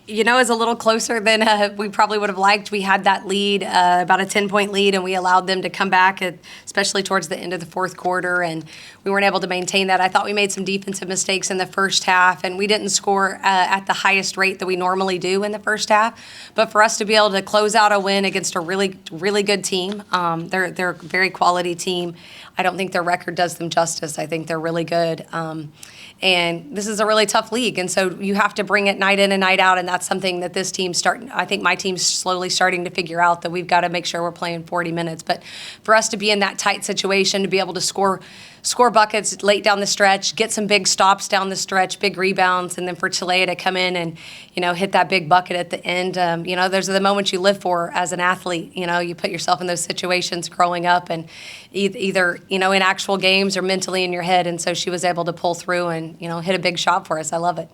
Is a little closer than we probably would have liked. We had that lead, about a 10-point lead, and we allowed them to come back, especially towards the end of the fourth quarter, and we weren't able to maintain that. I thought we made some defensive mistakes in the first half, and we didn't score at the highest rate that we normally do in the first half. But for us to be able to close out a win against a really, really good team, they're a very quality team. I don't think their record does them justice. I think they're really good. And this is a really tough league, and so you have to bring it night in and night out, and that's something that this team's starting. I think my team's slowly starting to figure out that we've got to make sure we're playing 40 minutes. But for us to be in that tight situation, to be able to score buckets late down the stretch, get some big stops down the stretch, big rebounds, and then for Talea to come in and hit that big bucket at the end. Those are the moments you live for as an athlete. You put yourself in those situations growing up, and either in actual games or mentally in your head. And so she was able to pull through and hit a big shot for us. I love it.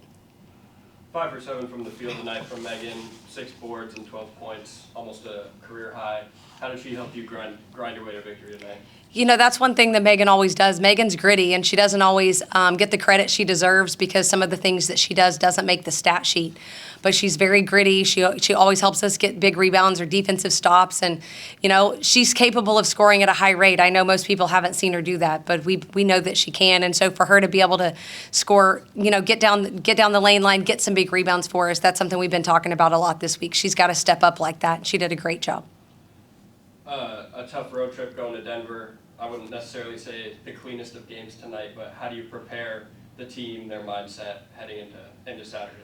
5 for 7 from the field tonight from Megan, 6 boards and 12 points, almost a career high. How did she help you grind your way to victory tonight? That's one thing that Megan always does. Megan's gritty, and she doesn't always get the credit she deserves because some of the things that she doesn't make the stat sheet. But she's very gritty. She always helps us get big rebounds or defensive stops, and she's capable of scoring at a high rate. I know most people haven't seen her do that, but we know that she can. And so for her to be able to score, get down the lane line, get some big rebounds for us, that's something we've been talking about a lot this week. She's got to step up like that. She did a great job. A tough road trip going to Denver. I wouldn't necessarily say the cleanest of games tonight, but how do you prepare the team, their mindset heading into Saturday?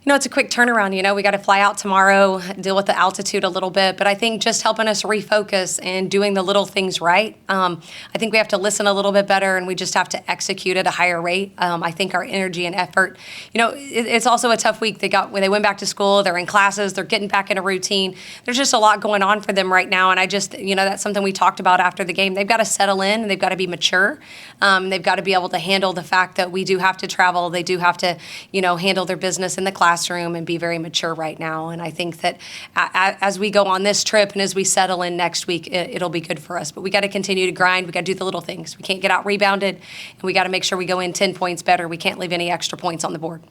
It's a quick turnaround. We got to fly out tomorrow, deal with the altitude a little bit. But I think just helping us refocus and doing the little things right. I think we have to listen a little bit better, and we just have to execute at a higher rate. I think our energy and effort. It's also a tough week. When they went back to school, they're in classes, they're getting back in a routine. There's just a lot going on for them right now, and I just, that's something we talked about after the game. They've got to settle in, and they've got to be mature. They've got to be able to handle the fact that we do have to travel. They do have to, handle their business in the classroom and be very mature right now. And I think that as we go on this trip and as we settle in next week, it'll be good for us. But we got to continue to grind. We got to do the little things. We can't get out rebounded, and we got to make sure we go in 10 points better. We can't leave any extra points on the board.